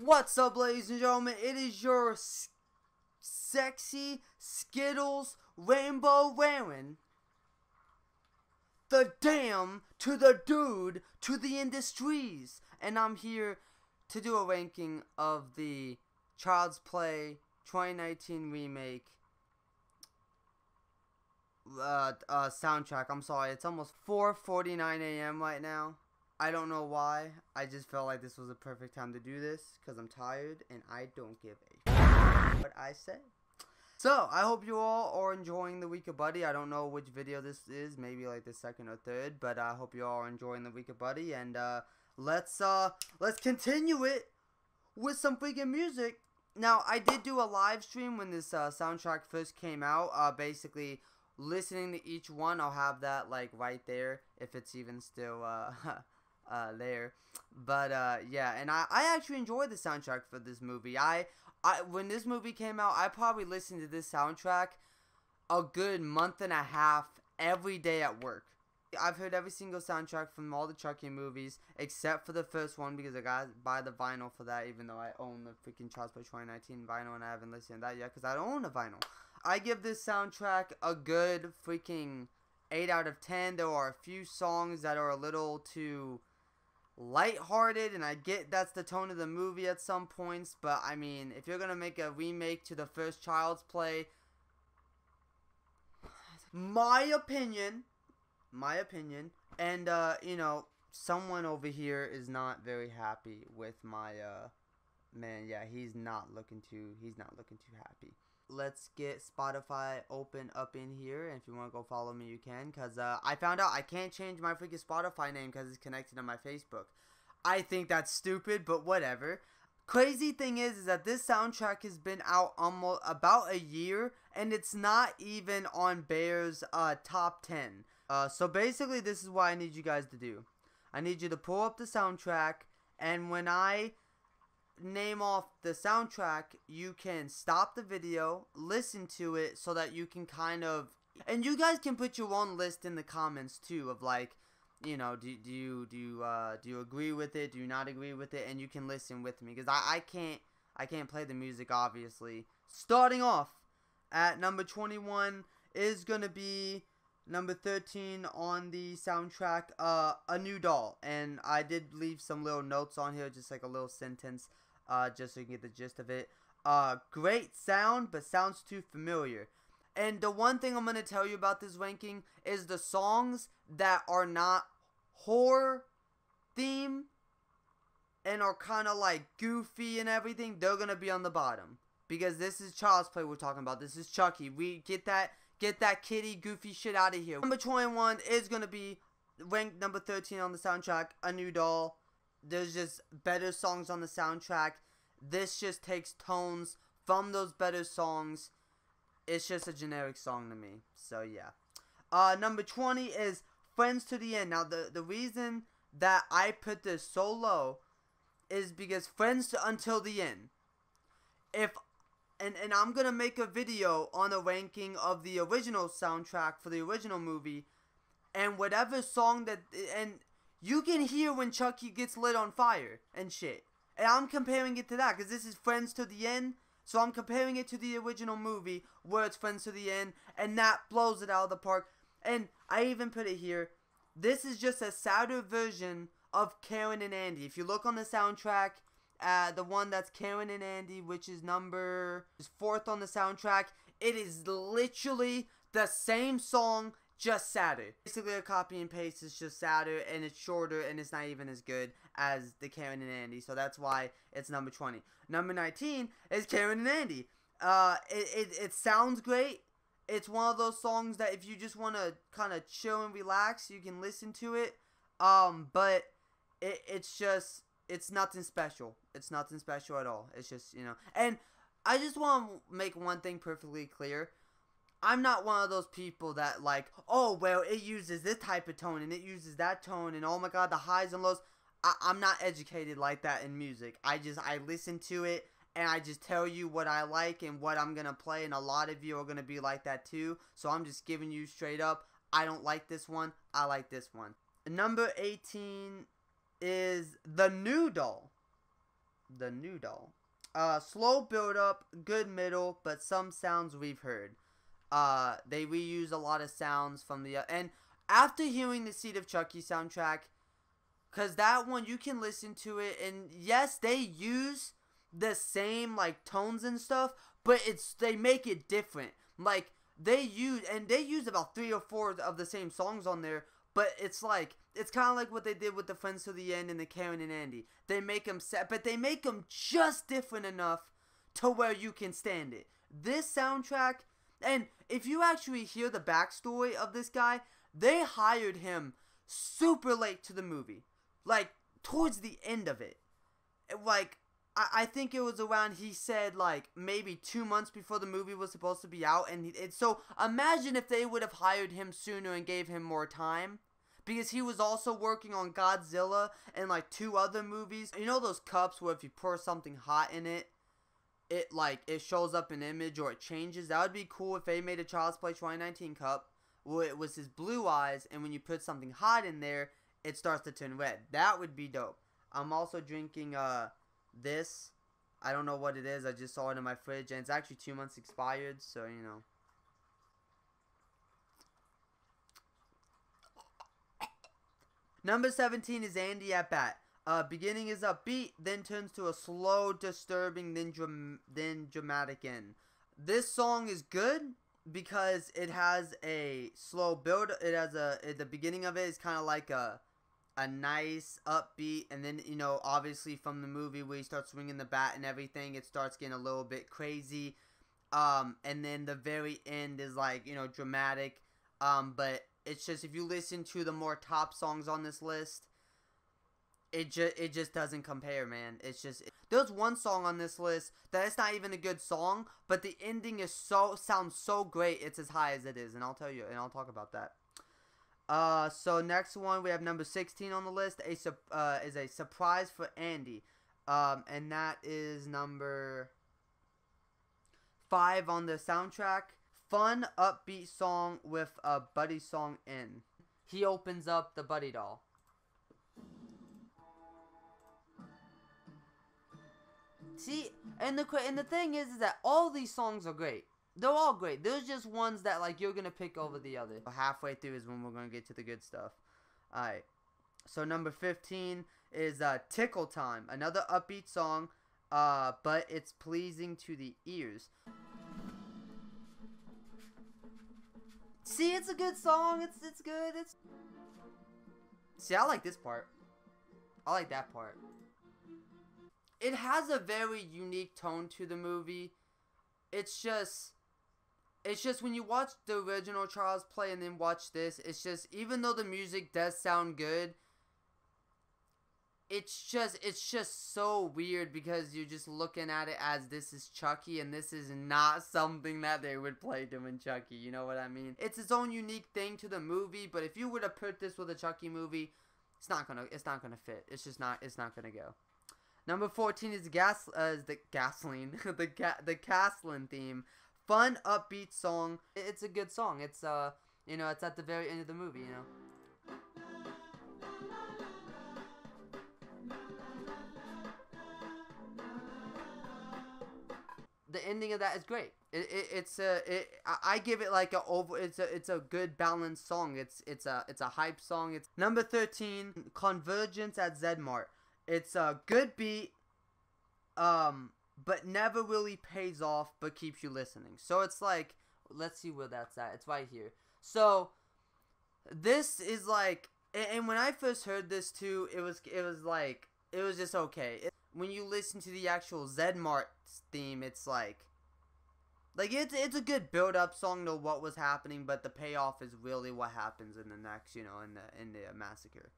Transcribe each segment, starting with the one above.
What's up, ladies and gentlemen? It is your sexy Skittles rainbow wearing, the damn to the dude to the industries, and I'm here to do a ranking of the Child's Play 2019 remake soundtrack. I'm sorry, it's almost 4:49 a.m. right now. I don't know why. I just felt like this was a perfect time to do this because I'm tired and I don't give a what I say. So, I hope you all are enjoying the Week of Buddy. I don't know which video this is, maybe like the second or third, but I hope you all are enjoying the Week of Buddy, and let's continue it with some freaking music. Now, I did do a live stream when this soundtrack first came out, basically listening to each one. I'll have that like right there if it's even still there. But yeah, and I actually enjoyed the soundtrack for this movie. When this movie came out, I probably listened to this soundtrack a good month and a half every day at work. I've heard every single soundtrack from all the Chucky movies except for the first one because I got to buy the vinyl for that, even though I own the freaking Child's Play 2019 vinyl and I haven't listened to that yet because I don't own a vinyl. I give this soundtrack a good freaking 8 out of 10. There are a few songs that are a little too lighthearted, and I get that's the tone of the movie at some points, but I mean, if you're gonna make a remake to the first Child's Play, my opinion, and you know, someone over here is not very happy with my man. Yeah, he's not looking too happy. Let's get Spotify open up in here, and if you want to go follow me, you can, because I found out I can't change my freaking Spotify name because it's connected to my Facebook. I think that's stupid, but whatever. Crazy thing is that this soundtrack has been out almost about a year, and it's not even on Bear's top 10. So basically, this is what I need you guys to do. I need you to pull up the soundtrack, and when I name off the soundtrack, you can stop the video, listen to it, so that you can kind of, and you guys can put your own list in the comments too of like, you know, do you agree with it, do you not agree with it, and you can listen with me because I can't play the music obviously. Starting off at number 21 is gonna be number 13 on the soundtrack, A New Doll, and I did leave some little notes on here, just like a little sentence, just so you can get the gist of it. Great sound, but sounds too familiar. And the one thing I'm going to tell you about this ranking is the songs that are not horror theme and are kind of like goofy and everything, they're going to be on the bottom. Because this is Child's Play we're talking about. This is Chucky. We get that kitty goofy shit out of here. Number 21 is going to be ranked number 13 on the soundtrack, A New Doll. There's just better songs on the soundtrack. This just takes tones from those better songs. It's just a generic song to me. So yeah. Number 20 is Friends to the End. Now the reason that I put this so low is because Friends to Until the End. And I'm gonna make a video on a ranking of the original soundtrack for the original movie, and whatever song that, and you can hear when Chucky gets lit on fire and shit. And I'm comparing it to that because this is Friends to the End. So I'm comparing it to the original movie where it's Friends to the End, and that blows it out of the park. And I even put it here. This is just a sadder version of Karen and Andy. If you look on the soundtrack, the one that's Karen and Andy, which is number 4th on the soundtrack, it is literally the same song, just sadder. Basically a copy and paste. It's just sadder and it's shorter and it's not even as good as the Karen and Andy, so that's why it's number 20. Number 19 is Karen and Andy. It sounds great. It's one of those songs that if you just want to kind of chill and relax, you can listen to it. But it's nothing special. It's nothing special at all. It's just, you know. And I just want to make one thing perfectly clear. I'm not one of those people that like, oh, well, it uses this type of tone and it uses that tone and oh my god, the highs and lows. I'm not educated like that in music. I listen to it and I just tell you what I like and what I'm going to play, and a lot of you are going to be like that too. So I'm just giving you straight up, I don't like this one, I like this one. Number 18 is The New Doll. the new doll. Slow build up, good middle, but some sounds we've heard. They reuse a lot of sounds from the and after hearing the Seed of Chucky soundtrack, cause that one you can listen to it and yes, they use the same like tones and stuff, but they make it different. Like they use about 3 or 4 of the same songs on there, but it's like it's kind of like what they did with the Friends to the End and the Karen and Andy. They make them set, but they make them just different enough to where you can stand it. This soundtrack, and if you actually hear the backstory of this guy, they hired him super late to the movie, like towards the end of it. Like I think it was around, he said like maybe 2 months before the movie was supposed to be out, and so imagine if they would have hired him sooner and gave him more time. Because he was also working on Godzilla and like 2 other movies. You know those cups where if you pour something hot in it, it shows up an image or it changes? That would be cool if they made a Child's Play 2019 cup where it was his blue eyes, and when you put something hot in there, it starts to turn red. That would be dope. I'm also drinking this. I don't know what it is. I just saw it in my fridge, and it's actually 2 months expired, so you know. Number 17 is Andy at Bat. Beginning is upbeat, then turns to a slow, disturbing, then dramatic end. This song is good because it has a slow build. It has the beginning of it is kind of like a nice upbeat, and then you know obviously from the movie where he starts swinging the bat and everything, it starts getting a little bit crazy. And then the very end is like you know dramatic. But it's just if you listen to the more top songs on this list, it just doesn't compare, man. It's just there's one song on this list that it's not even a good song, but the ending is sounds so great. It's as high as it is, and I'll tell you, and I'll talk about that. So next one we have number 16 on the list. Is a surprise for Andy, and that is number 5 on the soundtrack. Fun, upbeat song with a buddy song in. He opens up the buddy doll. See, and the thing is that all these songs are great. They're all great. There's just ones that like you're gonna pick over the other. Halfway through is when we're gonna get to the good stuff. Alright. So number 15 is Tickle Time. Another upbeat song, but it's pleasing to the ears. See, it's a good song. It's good. See, I like this part. I like that part. It has a very unique tone to the movie. It's just when you watch the original Child's Play and then watch this, it's just even though the music does sound good, it's just so weird because you're just looking at it as this is Chucky, and this is not something that they would play doing Chucky, you know what I mean? It's its own unique thing to the movie, but if you were to put this with a Chucky movie, it's not gonna fit. It's not gonna go. Number 14 is the gasoline, the Caslin theme. Fun, upbeat song. It's a good song. It's you know, it's at the very end of the movie, you know. The ending of that is great. I give it like it's a good balanced song. It's a hype song. It's number 13, Convergence at Zedmart. It's a good beat, but never really pays off, but keeps you listening. So it's like, let's see where that's at. It's right here. So this is like, and when I first heard this too, it was just okay. When you listen to the actual Zedmart theme, it's like it's a good build up song to what was happening, but the payoff is really what happens in the next, you know, in the massacre.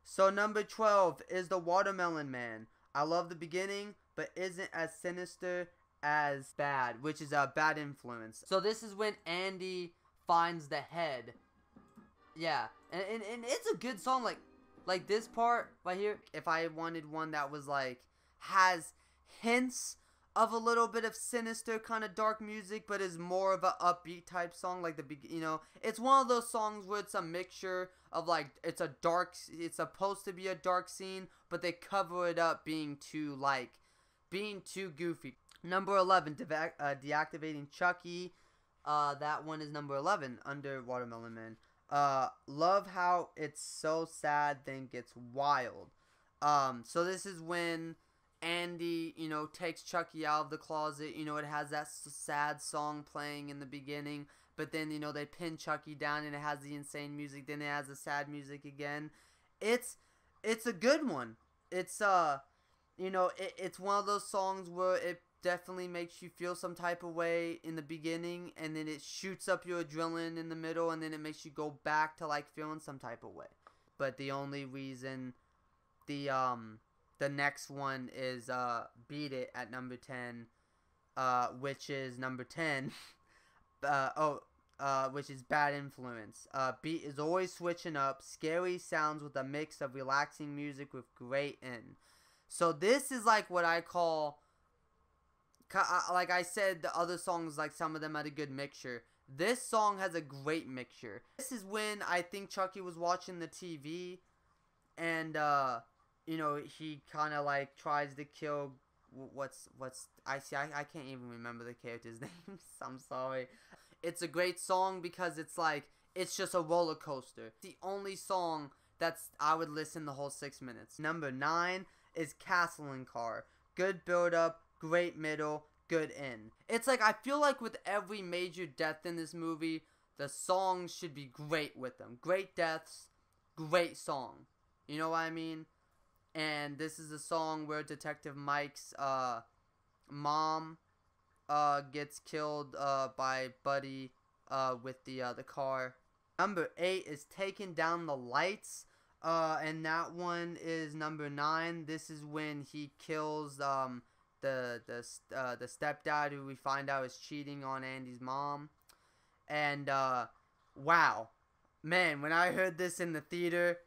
So number 12 is the Watermelon Man. I love the beginning, but isn't as sinister as Bad, which is a Bad Influence. So this is when Andy finds the head. Yeah, and it's a good song, like this part right here. If I wanted one that was like has hints of a little bit of sinister kind of dark music, but is more of a upbeat type song. Like it's one of those songs where it's a mixture of like it's supposed to be a dark scene, but they cover it up being too goofy. Number 11, deactivating Chucky. That one is number 11 under Watermelon Man. Love how it's so sad then gets wild. So this is when Andy, takes Chucky out of the closet. It has that sad song playing in the beginning, but then, they pin Chucky down and it has the insane music, then it has the sad music again. It's a good one. It's, it's one of those songs where it definitely makes you feel some type of way in the beginning, and then it shoots up your adrenaline in the middle, and then it makes you go back to, like, feeling some type of way. But the only reason the next one is Beat It at number 10, which is number 10, which is Bad Influence. Beat is always switching up, scary sounds with a mix of relaxing music with great end. So this is like what I call, like I said, the other songs, like some of them had a good mixture. This song has a great mixture. This is when I think Chucky was watching the TV, and he kind of like tries to kill I can't even remember the character's names. I'm sorry. It's a great song because it's just a roller coaster. It's the only song I would listen the whole 6 minutes. Number 9 is Castle and Car. Good build up, great middle, good end. It's like I feel like with every major death in this movie, the songs should be great with them. Great deaths, great song. You know what I mean? And this is a song where Detective Mike's mom gets killed by Buddy with the car. Number 8 is Taking Down the Lights. And that one is number 9. This is when he kills the stepdad, who we find out is cheating on Andy's mom. And wow, man, when I heard this in the theater,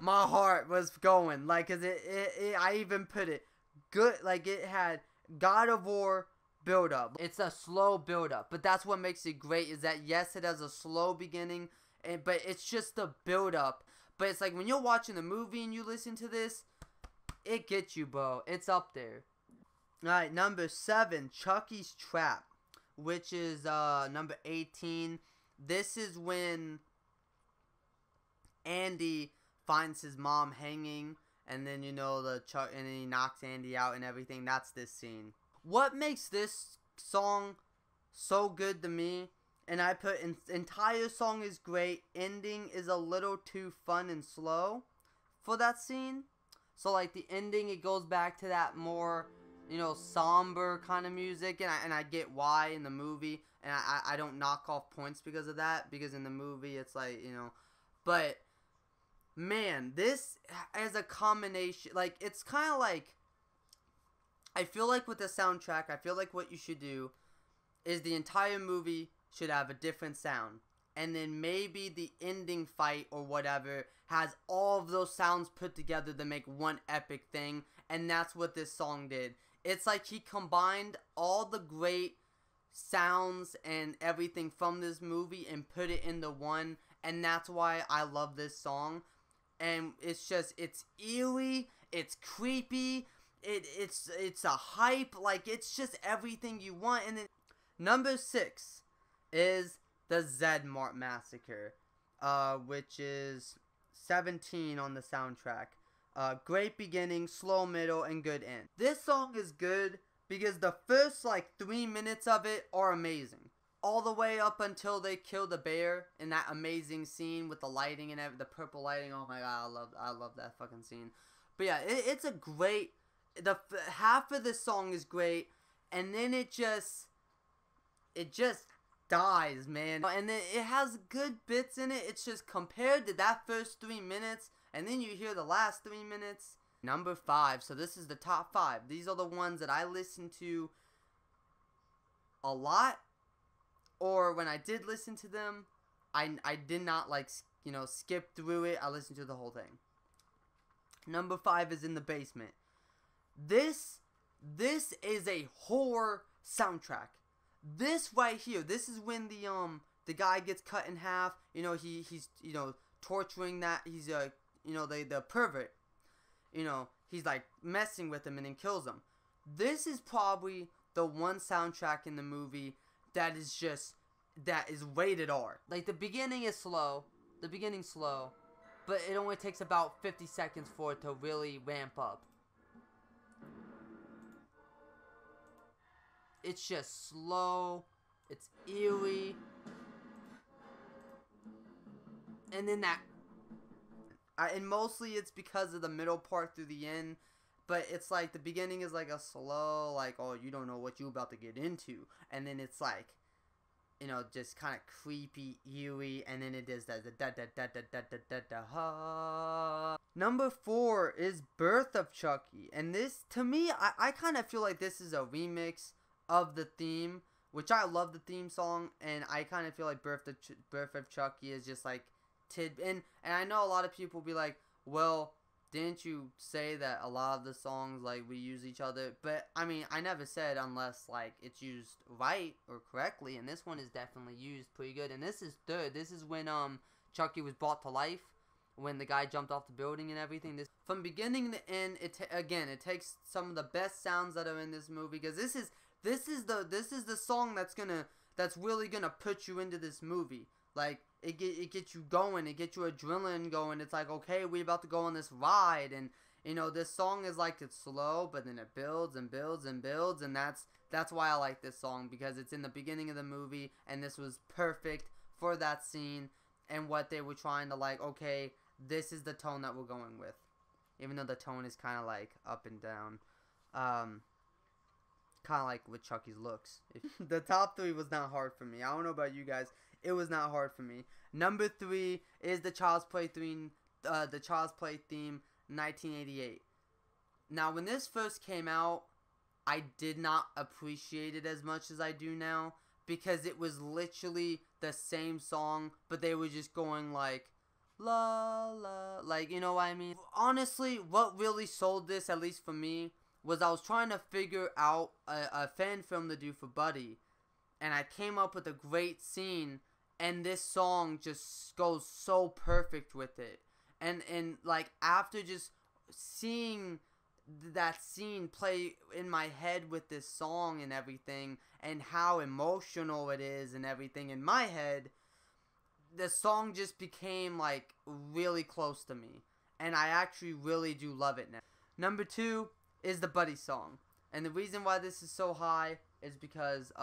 my heart was going, like, cause I even put it good, like it had God of War build up. It's a slow build up, but that's what makes it great. Is that yes, it has a slow beginning, but it's just the build up. But it's like when you're watching the movie and you listen to this, it gets you, bro. It's up there. Alright, number 7, Chucky's Trap, which is number 18. This is when Andy finds his mom hanging, and then and then he knocks Andy out and everything. That's this scene. What makes this song so good to me, and I put entire song is great, ending is a little too fun and slow for that scene. So like the ending, it goes back to that more somber kind of music, and I get why in the movie, and I don't knock off points because of that, because in the movie it's like, but man, this as a combination, like, it's kind of like, I feel like with the soundtrack, I feel like what you should do is the entire movie should have a different sound, and then maybe the ending fight or whatever has all of those sounds put together to make one epic thing, and that's what this song did. It's like he combined all the great sounds and everything from this movie and put it into one, and that's why I love this song. And it's eerie, it's creepy, it's a hype, like, it's just everything you want. And then number 6 is the Zed Mart Massacre, which is 17 on the soundtrack. Great beginning, slow middle, and good end. This song is good because the first 3 minutes of it are amazing. All the way up until they kill the bear in that amazing scene with the lighting and the purple lighting. Oh my god, I love that fucking scene. But yeah, it's a great, half of the song is great, and then it just dies, man. And then it has good bits in it. It's just compared to that first 3 minutes, and then you hear the last 3 minutes. Number 5, so this is the top 5. These are the ones that I listen to a lot. Or when I did listen to them, I did not skip through it. I listened to the whole thing. Number 5 is In the Basement. This This is a horror soundtrack. This right here, this is when the guy gets cut in half. You know, he's torturing that. He's the pervert. You know, he's like messing with him and then kills him. This is probably the one soundtrack in the movie that is rated R. Like, the beginning is slow. The beginning's slow. But it only takes about 50 seconds for it to really ramp up. It's just slow. It's eerie. And then and mostly it's because of the middle part through the end. But it's like the beginning is like a slow, like, oh, you don't know what you're about to get into. And then it's like, you know, just kind of creepy, eerie, and then it does that ha. Number 4 is Birth of Chucky, and this, to me, I kind of feel like this is a remix of the theme, which I love the theme song, and I kind of feel like Birth of Chucky is just like and I know a lot of people will be like, well, didn't you say that a lot of the songs, like, we use each other? But, I mean, I never said unless, like, it's used right or correctly. And this one is definitely used pretty good. And this is third. This is when, Chucky was brought to life. When the guy jumped off the building and everything. From beginning to end, it takes some of the best sounds that are in this movie. Because this is the song that's really gonna put you into this movie. Like, it gets you going, it gets your adrenaline going. It's like, okay, we're about to go on this ride, and, you know, this song is like, it's slow, but then it builds and builds and builds, and that's why I like this song, because it's in the beginning of the movie, and this was perfect for that scene, and what they were trying to, like, okay, this is the tone that we're going with, even though the tone is kind of, like, up and down, kind of like with Chucky's looks. The top 3 was not hard for me. I don't know about you guys. It was not hard for me. Number 3 is the Child's Play theme, 1988. Now, when this first came out, I did not appreciate it as much as I do now, because it was literally the same song, but they were just going like, la la, like, you know what I mean? Honestly, what really sold this, at least for me, was I was trying to figure out a fan film to do for Buddy, and I came up with a great scene. And this song just goes so perfect with it. And like, after just seeing that scene play in my head with this song and everything, and how emotional it is and everything in my head, the song just became, like, really close to me. And I actually really do love it now. Number 2 is the Buddy song. And the reason why this is so high is because,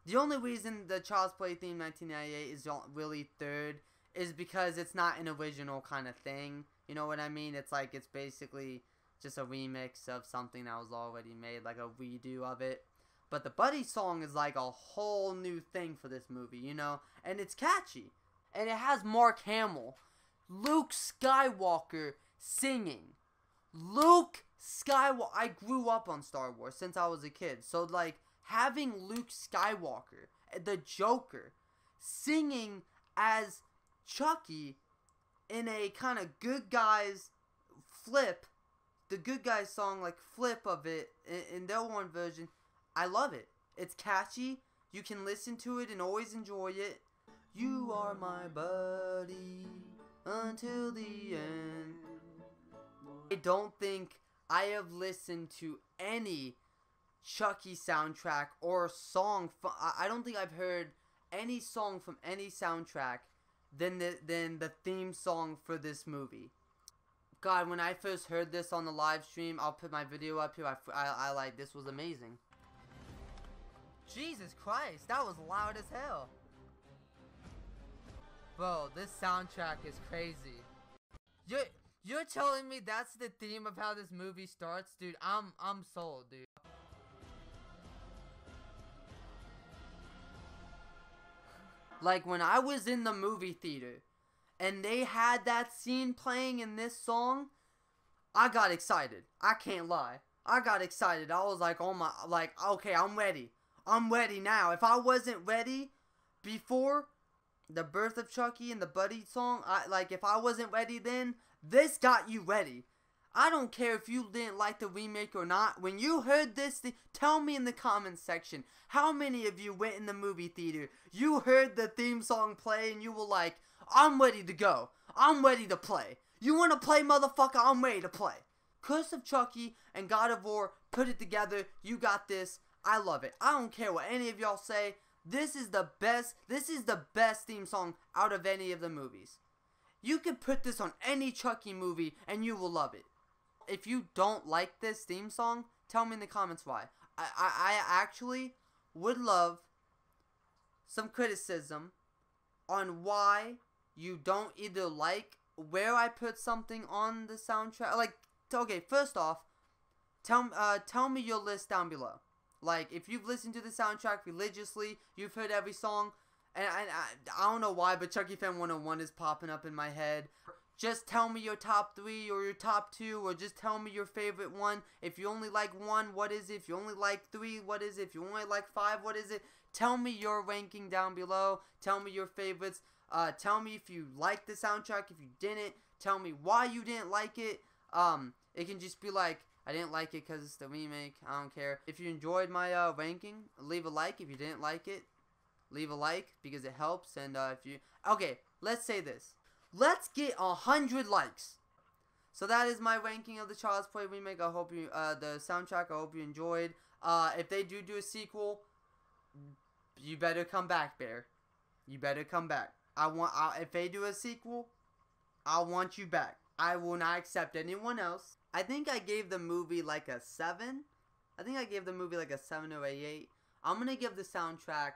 the only reason the Child's Play theme 1998 is really third is because it's not an original kind of thing. You know what I mean? It's like, it's basically just a remix of something that was already made, like a redo of it. But the Buddy song is like a whole new thing for this movie, you know? And it's catchy. And it has Mark Hamill, Luke Skywalker, singing. Luke Skywalker. I grew up on Star Wars since I was a kid. So, like, having Luke Skywalker, the Joker, singing as Chucky in a kind of good guys flip, the good guys song, like, flip of it in their one version, I love it. It's catchy. You can listen to it and always enjoy it. You are my buddy until the end. I don't think I have listened to any Chucky soundtrack or song. I don't think I've heard any song from any soundtrack than the theme song for this movie. God, when I first heard this on the live stream, I'll put my video up here. I like, this was amazing. Jesus Christ, that was loud as hell. Bro, this soundtrack is crazy. You're telling me that's the theme of how this movie starts? Dude, I'm sold, dude. Like, when I was in the movie theater and they had that scene playing in this song, I got excited. I can't lie. I got excited. I was like, oh my, like, okay, I'm ready. I'm ready now. If I wasn't ready before the Birth of Chucky and the Buddy song, if I wasn't ready then, this got you ready. I don't care if you didn't like the remake or not. When you heard this, tell me in the comments section. How many of you went in the movie theater? You heard the theme song play and you were like, I'm ready to go. I'm ready to play. You want to play, motherfucker? I'm ready to play. Curse of Chucky and God of War, put it together. You got this. I love it. I don't care what any of y'all say. This is the best theme song out of any of the movies. You can put this on any Chucky movie and you will love it. If you don't like this theme song, tell me in the comments why. I actually would love some criticism on why you don't either like where I put something on the soundtrack. Like, okay, first off, tell me your list down below. Like, if you've listened to the soundtrack religiously, you've heard every song, and I don't know why, but Chucky Fan 101 is popping up in my head. Just tell me your top 3 or your top 2, or just tell me your favorite one. If you only like 1, what is it? If you only like 3, what is it? If you only like 5, what is it? Tell me your ranking down below. Tell me your favorites. Tell me if you liked the soundtrack. If you didn't, tell me why you didn't like it. It can just be like, I didn't like it because it's the remake. I don't care. If you enjoyed my ranking, leave a like. If you didn't like it, leave a like because it helps. And if you... Okay, let's say this. Let's get 100 likes. So that is my ranking of the Child's Play remake. I hope you... the soundtrack, I hope you enjoyed. If they do a sequel, you better come back, Bear. You better come back. If they do a sequel, I want you back. I will not accept anyone else. I think I gave the movie like a 7. I think I gave the movie like a 7 or a 8. I'm going to give the soundtrack,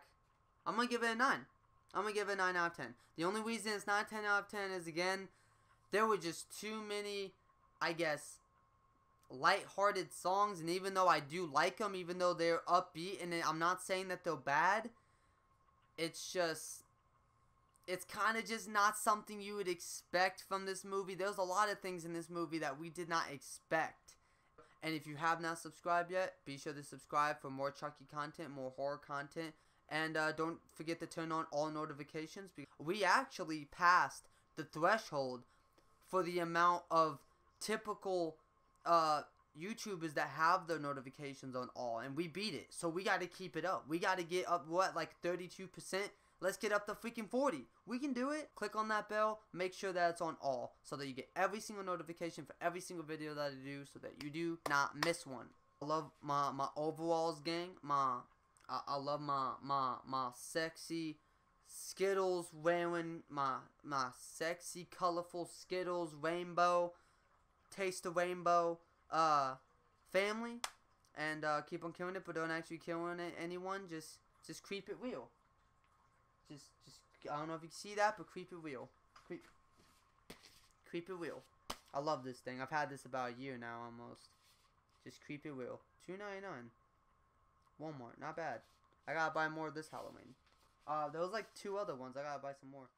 I'm going to give it a 9. I'm going to give it a 9 out of 10. The only reason it's not a 10 out of 10 is, again, there were just too many, I guess, light-hearted songs. And even though I do like them, even though they're upbeat, and I'm not saying that they're bad, it's just... It's kind of just not something you would expect from this movie. There's a lot of things in this movie that we did not expect. And if you have not subscribed yet, be sure to subscribe for more Chucky content, more horror content. And don't forget to turn on all notifications. We actually passed the threshold for the amount of typical YouTubers that have their notifications on all. And we beat it. So we got to keep it up. We got to get up, what, like 32%? Let's get up to freaking 40. We can do it. Click on that bell. Make sure that it's on all so that you get every single notification for every single video that I do so that you do not miss one. I love my overalls gang. I love my sexy Skittles wearing, my sexy colorful Skittles rainbow, taste of rainbow family. And keep on killing it, but don't actually kill anyone. Just creep it real. Just, I don't know if you can see that, but creep it real. Creep it real. I love this thing. I've had this about a year now, almost. Just creep it real. $2.99. Walmart, not bad. I gotta buy more this Halloween. There was like 2 other ones. I gotta buy some more.